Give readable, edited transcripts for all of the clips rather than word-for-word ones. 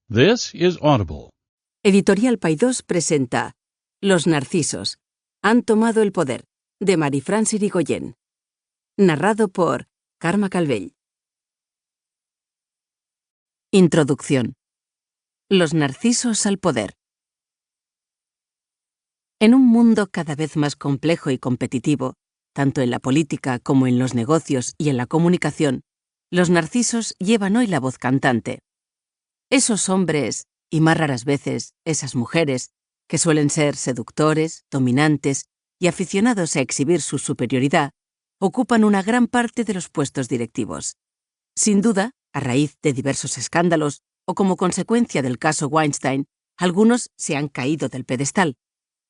This is Audible. Editorial Paidós presenta Los narcisos han tomado el poder, de Marie-France Irigoyen. Narrado por Carme Calvell. Introducción. Los narcisos al poder. En un mundo cada vez más complejo y competitivo, tanto en la política como en los negocios y en la comunicación, los narcisos llevan hoy la voz cantante. Esos hombres, y más raras veces esas mujeres, que suelen ser seductores, dominantes y aficionados a exhibir su superioridad, ocupan una gran parte de los puestos directivos. Sin duda, a raíz de diversos escándalos o como consecuencia del caso Weinstein, algunos se han caído del pedestal,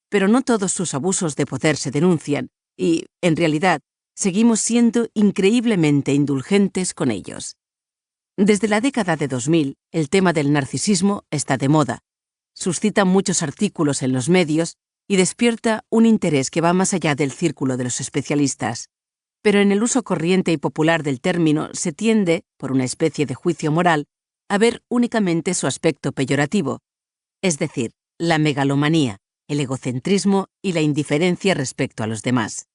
pero no todos sus abusos de poder se denuncian y, en realidad, seguimos siendo increíblemente indulgentes con ellos. Desde la década de 2000, el tema del narcisismo está de moda. Suscita muchos artículos en los medios y despierta un interés que va más allá del círculo de los especialistas. Pero en el uso corriente y popular del término se tiende, por una especie de juicio moral, a ver únicamente su aspecto peyorativo, es decir, la megalomanía, el egocentrismo y la indiferencia respecto a los demás.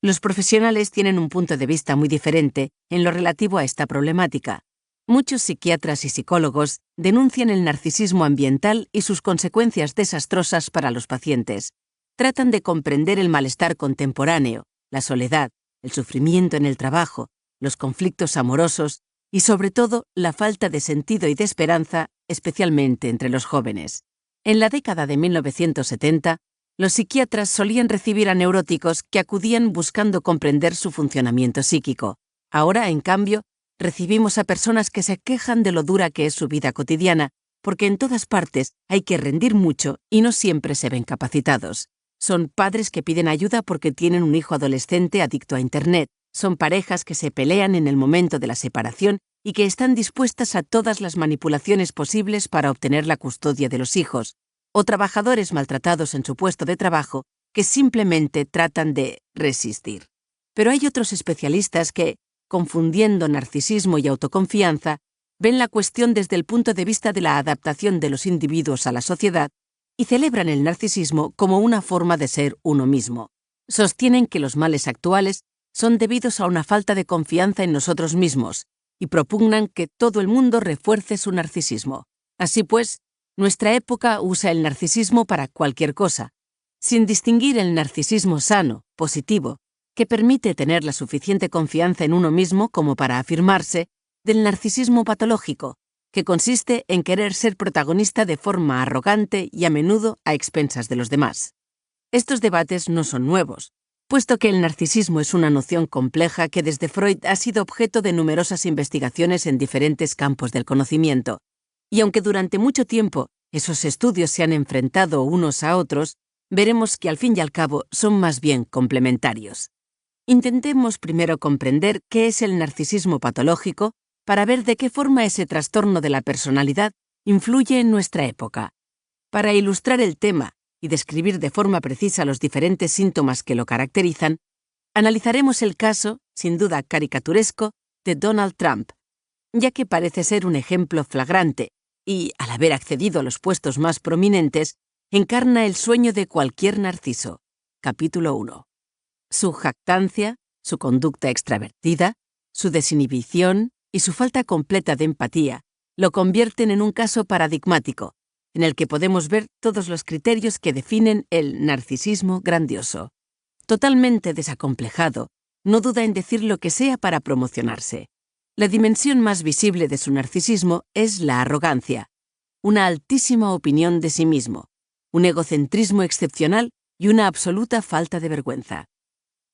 Los profesionales tienen un punto de vista muy diferente en lo relativo a esta problemática. Muchos psiquiatras y psicólogos denuncian el narcisismo ambiental y sus consecuencias desastrosas para los pacientes. Tratan de comprender el malestar contemporáneo, la soledad, el sufrimiento en el trabajo, los conflictos amorosos y, sobre todo, la falta de sentido y de esperanza, especialmente entre los jóvenes. En la década de 1970, los psiquiatras solían recibir a neuróticos que acudían buscando comprender su funcionamiento psíquico. Ahora, en cambio, recibimos a personas que se quejan de lo dura que es su vida cotidiana, porque en todas partes hay que rendir mucho y no siempre se ven capacitados. Son padres que piden ayuda porque tienen un hijo adolescente adicto a Internet. Son parejas que se pelean en el momento de la separación y que están dispuestas a todas las manipulaciones posibles para obtener la custodia de los hijos. O trabajadores maltratados en su puesto de trabajo que simplemente tratan de resistir. Pero hay otros especialistas que, confundiendo narcisismo y autoconfianza, ven la cuestión desde el punto de vista de la adaptación de los individuos a la sociedad y celebran el narcisismo como una forma de ser uno mismo. Sostienen que los males actuales son debidos a una falta de confianza en nosotros mismos y propugnan que todo el mundo refuerce su narcisismo. Así pues, nuestra época usa el narcisismo para cualquier cosa, sin distinguir el narcisismo sano, positivo, que permite tener la suficiente confianza en uno mismo como para afirmarse, del narcisismo patológico, que consiste en querer ser protagonista de forma arrogante y a menudo a expensas de los demás. Estos debates no son nuevos, puesto que el narcisismo es una noción compleja que desde Freud ha sido objeto de numerosas investigaciones en diferentes campos del conocimiento. Y aunque durante mucho tiempo esos estudios se han enfrentado unos a otros, veremos que al fin y al cabo son más bien complementarios. Intentemos primero comprender qué es el narcisismo patológico para ver de qué forma ese trastorno de la personalidad influye en nuestra época. Para ilustrar el tema y describir de forma precisa los diferentes síntomas que lo caracterizan, analizaremos el caso, sin duda caricaturesco, de Donald Trump, ya que parece ser un ejemplo flagrante y, al haber accedido a los puestos más prominentes, encarna el sueño de cualquier narciso. Capítulo 1. Su jactancia, su conducta extravertida, su desinhibición y su falta completa de empatía lo convierten en un caso paradigmático, en el que podemos ver todos los criterios que definen el narcisismo grandioso. Totalmente desacomplejado, no duda en decir lo que sea para promocionarse. La dimensión más visible de su narcisismo es la arrogancia, una altísima opinión de sí mismo, un egocentrismo excepcional y una absoluta falta de vergüenza.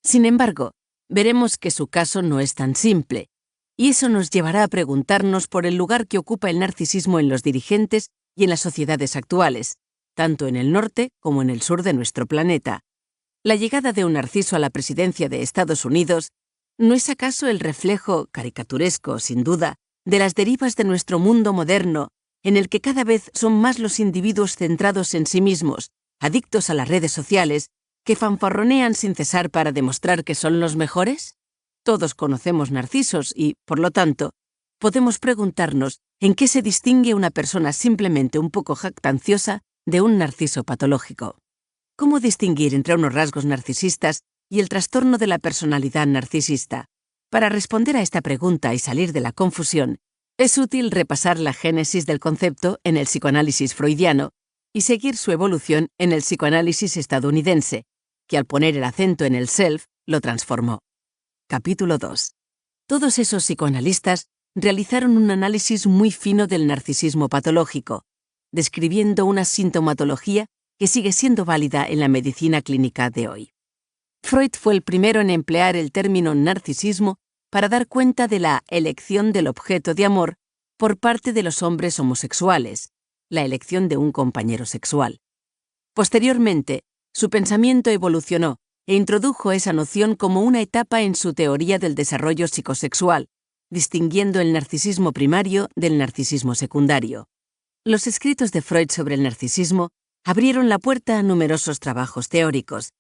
Sin embargo, veremos que su caso no es tan simple, y eso nos llevará a preguntarnos por el lugar que ocupa el narcisismo en los dirigentes y en las sociedades actuales, tanto en el norte como en el sur de nuestro planeta. La llegada de un narciso a la presidencia de Estados Unidos ¿no es acaso el reflejo, caricaturesco, sin duda, de las derivas de nuestro mundo moderno, en el que cada vez son más los individuos centrados en sí mismos, adictos a las redes sociales, que fanfarronean sin cesar para demostrar que son los mejores? Todos conocemos narcisos y, por lo tanto, podemos preguntarnos en qué se distingue una persona simplemente un poco jactanciosa de un narciso patológico. ¿Cómo distinguir entre unos rasgos narcisistas y el trastorno de la personalidad narcisista? Para responder a esta pregunta y salir de la confusión, es útil repasar la génesis del concepto en el psicoanálisis freudiano y seguir su evolución en el psicoanálisis estadounidense, que al poner el acento en el self, lo transformó. Capítulo 2. Todos esos psicoanalistas realizaron un análisis muy fino del narcisismo patológico, describiendo una sintomatología que sigue siendo válida en la medicina clínica de hoy. Freud fue el primero en emplear el término narcisismo para dar cuenta de la elección del objeto de amor por parte de los hombres homosexuales, la elección de un compañero sexual. Posteriormente, su pensamiento evolucionó e introdujo esa noción como una etapa en su teoría del desarrollo psicosexual, distinguiendo el narcisismo primario del narcisismo secundario. Los escritos de Freud sobre el narcisismo abrieron la puerta a numerosos trabajos teóricos.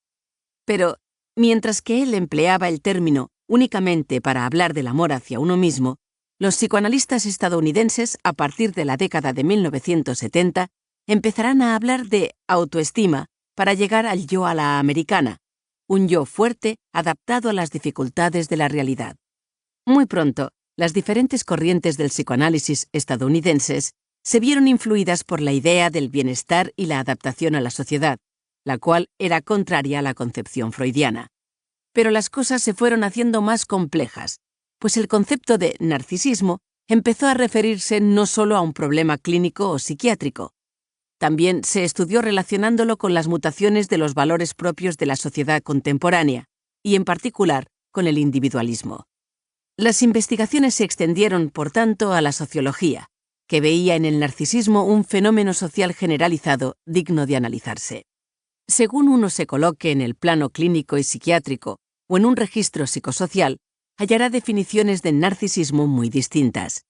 Pero, mientras que él empleaba el término únicamente para hablar del amor hacia uno mismo, los psicoanalistas estadounidenses, a partir de la década de 1970, empezarán a hablar de autoestima para llegar al yo a la americana, un yo fuerte adaptado a las dificultades de la realidad. Muy pronto, las diferentes corrientes del psicoanálisis estadounidenses se vieron influidas por la idea del bienestar y la adaptación a la sociedad, la cual era contraria a la concepción freudiana. Pero las cosas se fueron haciendo más complejas, pues el concepto de narcisismo empezó a referirse no solo a un problema clínico o psiquiátrico. También se estudió relacionándolo con las mutaciones de los valores propios de la sociedad contemporánea, y en particular con el individualismo. Las investigaciones se extendieron, por tanto, a la sociología, que veía en el narcisismo un fenómeno social generalizado digno de analizarse. Según uno se coloque en el plano clínico y psiquiátrico o en un registro psicosocial, hallará definiciones de narcisismo muy distintas.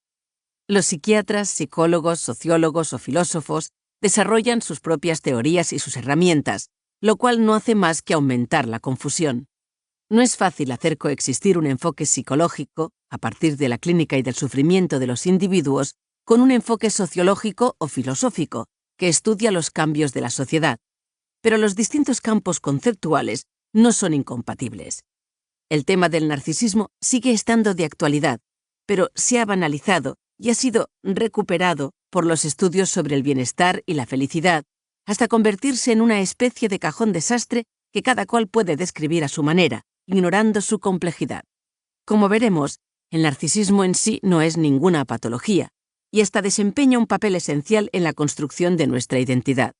Los psiquiatras, psicólogos, sociólogos o filósofos desarrollan sus propias teorías y sus herramientas, lo cual no hace más que aumentar la confusión. No es fácil hacer coexistir un enfoque psicológico, a partir de la clínica y del sufrimiento de los individuos, con un enfoque sociológico o filosófico, que estudia los cambios de la sociedad. Pero los distintos campos conceptuales no son incompatibles. El tema del narcisismo sigue estando de actualidad, pero se ha banalizado y ha sido recuperado por los estudios sobre el bienestar y la felicidad, hasta convertirse en una especie de cajón desastre que cada cual puede describir a su manera, ignorando su complejidad. Como veremos, el narcisismo en sí no es ninguna patología, y hasta desempeña un papel esencial en la construcción de nuestra identidad.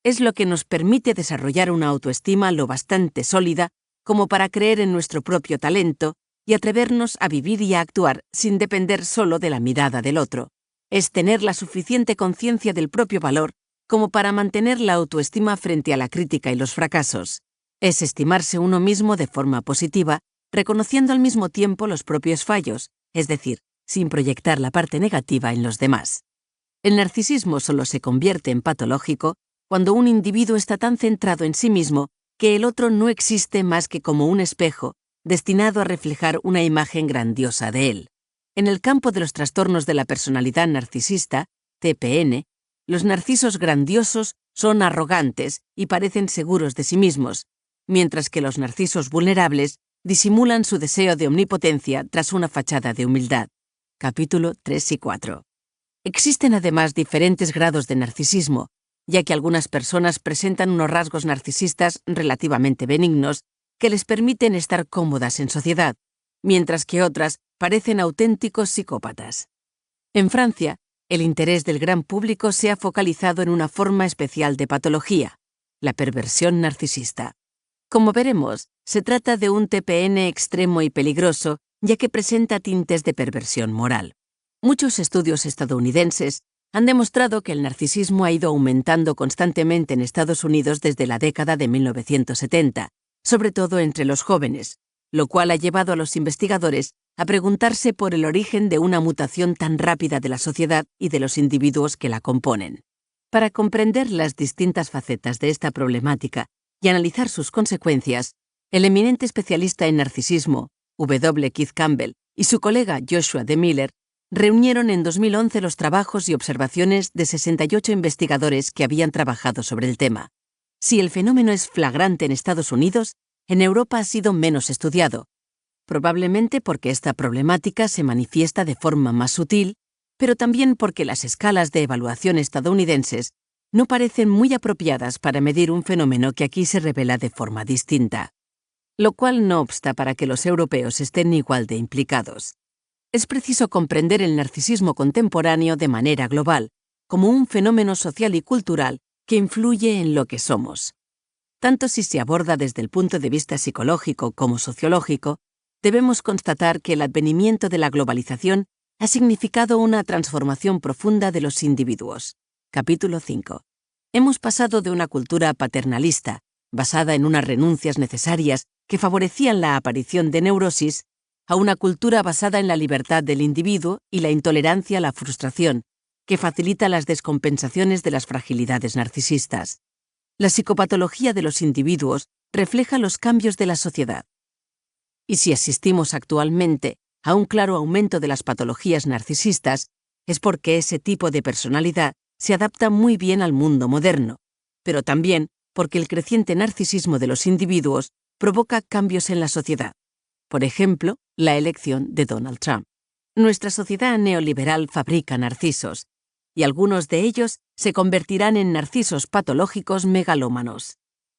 Es lo que nos permite desarrollar una autoestima lo bastante sólida como para creer en nuestro propio talento y atrevernos a vivir y a actuar sin depender solo de la mirada del otro. Es tener la suficiente conciencia del propio valor como para mantener la autoestima frente a la crítica y los fracasos. Es estimarse uno mismo de forma positiva, reconociendo al mismo tiempo los propios fallos, es decir, sin proyectar la parte negativa en los demás. El narcisismo solo se convierte en patológico cuando un individuo está tan centrado en sí mismo que el otro no existe más que como un espejo destinado a reflejar una imagen grandiosa de él. En el campo de los trastornos de la personalidad narcisista, TPN, los narcisos grandiosos son arrogantes y parecen seguros de sí mismos, mientras que los narcisos vulnerables disimulan su deseo de omnipotencia tras una fachada de humildad. Capítulo 3 y 4. Existen además diferentes grados de narcisismo, ya que algunas personas presentan unos rasgos narcisistas relativamente benignos que les permiten estar cómodas en sociedad, mientras que otras parecen auténticos psicópatas. En Francia, el interés del gran público se ha focalizado en una forma especial de patología, la perversión narcisista. Como veremos, se trata de un TPN extremo y peligroso, ya que presenta tintes de perversión moral. Muchos estudios estadounidenses han demostrado que el narcisismo ha ido aumentando constantemente en Estados Unidos desde la década de 1970, sobre todo entre los jóvenes, lo cual ha llevado a los investigadores a preguntarse por el origen de una mutación tan rápida de la sociedad y de los individuos que la componen. Para comprender las distintas facetas de esta problemática y analizar sus consecuencias, el eminente especialista en narcisismo, W. Keith Campbell, y su colega Joshua D. Miller reunieron en 2011 los trabajos y observaciones de 68 investigadores que habían trabajado sobre el tema. Si el fenómeno es flagrante en Estados Unidos, en Europa ha sido menos estudiado, probablemente porque esta problemática se manifiesta de forma más sutil, pero también porque las escalas de evaluación estadounidenses no parecen muy apropiadas para medir un fenómeno que aquí se revela de forma distinta, lo cual no obsta para que los europeos estén igual de implicados. Es preciso comprender el narcisismo contemporáneo de manera global, como un fenómeno social y cultural que influye en lo que somos. Tanto si se aborda desde el punto de vista psicológico como sociológico, debemos constatar que el advenimiento de la globalización ha significado una transformación profunda de los individuos. Capítulo 5. Hemos pasado de una cultura paternalista, basada en unas renuncias necesarias que favorecían la aparición de neurosis, a una cultura basada en la libertad del individuo y la intolerancia a la frustración, que facilita las descompensaciones de las fragilidades narcisistas. La psicopatología de los individuos refleja los cambios de la sociedad. Y si asistimos actualmente a un claro aumento de las patologías narcisistas, es porque ese tipo de personalidad se adapta muy bien al mundo moderno, pero también porque el creciente narcisismo de los individuos provoca cambios en la sociedad. Por ejemplo, la elección de Donald Trump. Nuestra sociedad neoliberal fabrica narcisos, y algunos de ellos se convertirán en narcisos patológicos megalómanos.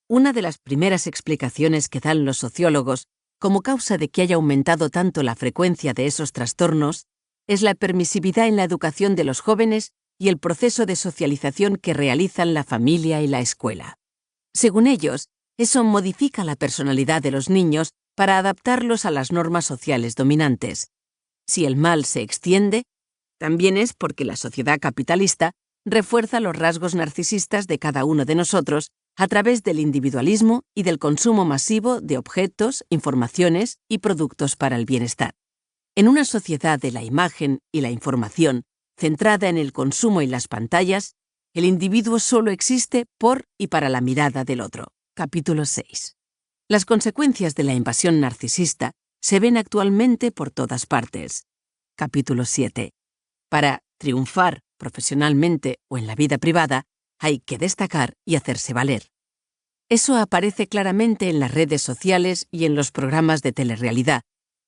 Una de las primeras explicaciones que dan los sociólogos como causa de que haya aumentado tanto la frecuencia de esos trastornos es la permisividad en la educación de los jóvenes y el proceso de socialización que realizan la familia y la escuela. Según ellos, eso modifica la personalidad de los niños para adaptarlos a las normas sociales dominantes. Si el mal se extiende, también es porque la sociedad capitalista refuerza los rasgos narcisistas de cada uno de nosotros a través del individualismo y del consumo masivo de objetos, informaciones y productos para el bienestar. En una sociedad de la imagen y la información, centrada en el consumo y las pantallas, el individuo solo existe por y para la mirada del otro. Capítulo 6. Las consecuencias de la invasión narcisista se ven actualmente por todas partes. Capítulo 7. Para triunfar profesionalmente o en la vida privada, hay que destacar y hacerse valer. Eso aparece claramente en las redes sociales y en los programas de telerrealidad,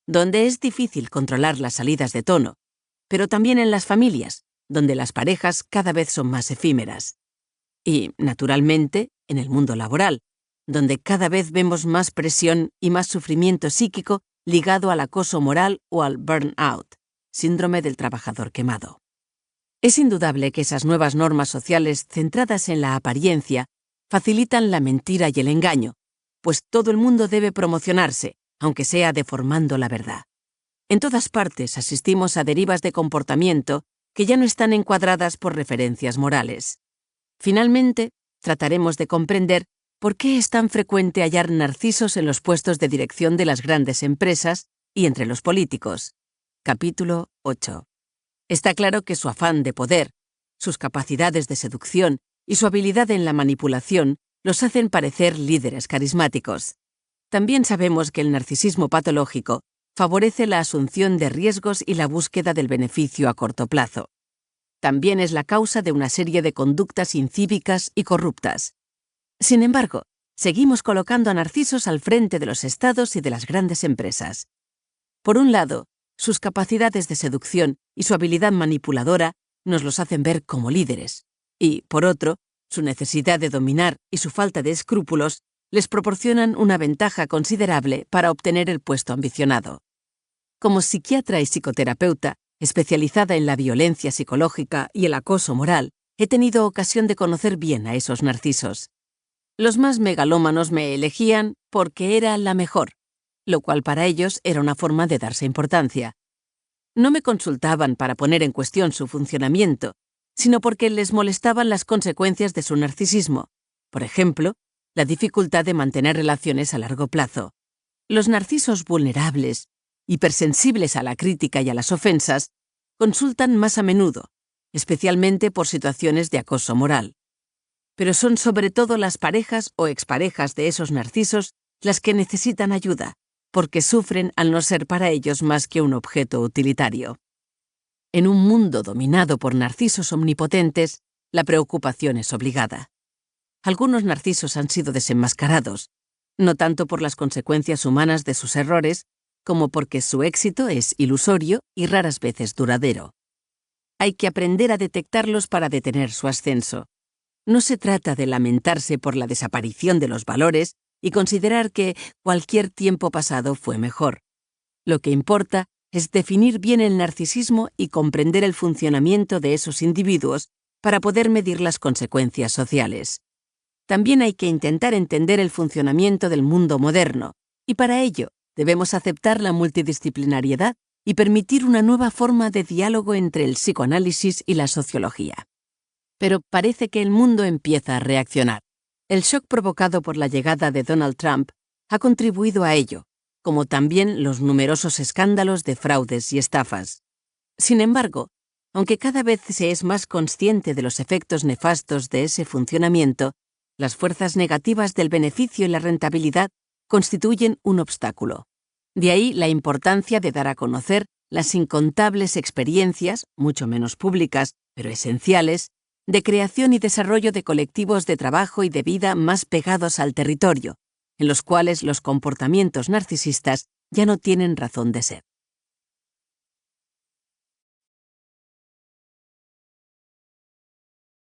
donde es difícil controlar las salidas de tono, pero también en las familias, donde las parejas cada vez son más efímeras. Y, naturalmente, en el mundo laboral, donde cada vez vemos más presión y más sufrimiento psíquico ligado al acoso moral o al burnout, síndrome del trabajador quemado. Es indudable que esas nuevas normas sociales centradas en la apariencia facilitan la mentira y el engaño, pues todo el mundo debe promocionarse, aunque sea deformando la verdad. En todas partes asistimos a derivas de comportamiento que ya no están encuadradas por referencias morales. Finalmente, trataremos de comprender por qué es tan frecuente hallar narcisos en los puestos de dirección de las grandes empresas y entre los políticos. Capítulo 8. Está claro que su afán de poder, sus capacidades de seducción y su habilidad en la manipulación los hacen parecer líderes carismáticos. También sabemos que el narcisismo patológico favorece la asunción de riesgos y la búsqueda del beneficio a corto plazo. También es la causa de una serie de conductas incívicas y corruptas. Sin embargo, seguimos colocando a narcisos al frente de los estados y de las grandes empresas. Por un lado, sus capacidades de seducción y su habilidad manipuladora nos los hacen ver como líderes, y, por otro, su necesidad de dominar y su falta de escrúpulos les proporcionan una ventaja considerable para obtener el puesto ambicionado. Como psiquiatra y psicoterapeuta, especializada en la violencia psicológica y el acoso moral, he tenido ocasión de conocer bien a esos narcisos. Los más megalómanos me elegían porque era la mejor, lo cual para ellos era una forma de darse importancia. No me consultaban para poner en cuestión su funcionamiento, sino porque les molestaban las consecuencias de su narcisismo. Por ejemplo, la dificultad de mantener relaciones a largo plazo. Los narcisos vulnerables, hipersensibles a la crítica y a las ofensas, consultan más a menudo, especialmente por situaciones de acoso moral. Pero son sobre todo las parejas o exparejas de esos narcisos las que necesitan ayuda, porque sufren al no ser para ellos más que un objeto utilitario. En un mundo dominado por narcisos omnipotentes, la preocupación es obligada. Algunos narcisos han sido desenmascarados, no tanto por las consecuencias humanas de sus errores, como porque su éxito es ilusorio y raras veces duradero. Hay que aprender a detectarlos para detener su ascenso. No se trata de lamentarse por la desaparición de los valores y considerar que cualquier tiempo pasado fue mejor. Lo que importa es definir bien el narcisismo y comprender el funcionamiento de esos individuos para poder medir las consecuencias sociales. También hay que intentar entender el funcionamiento del mundo moderno, y para ello debemos aceptar la multidisciplinariedad y permitir una nueva forma de diálogo entre el psicoanálisis y la sociología. Pero parece que el mundo empieza a reaccionar. El shock provocado por la llegada de Donald Trump ha contribuido a ello, como también los numerosos escándalos de fraudes y estafas. Sin embargo, aunque cada vez se es más consciente de los efectos nefastos de ese funcionamiento, las fuerzas negativas del beneficio y la rentabilidad constituyen un obstáculo. De ahí la importancia de dar a conocer las incontables experiencias, mucho menos públicas, pero esenciales, de creación y desarrollo de colectivos de trabajo y de vida más pegados al territorio, en los cuales los comportamientos narcisistas ya no tienen razón de ser.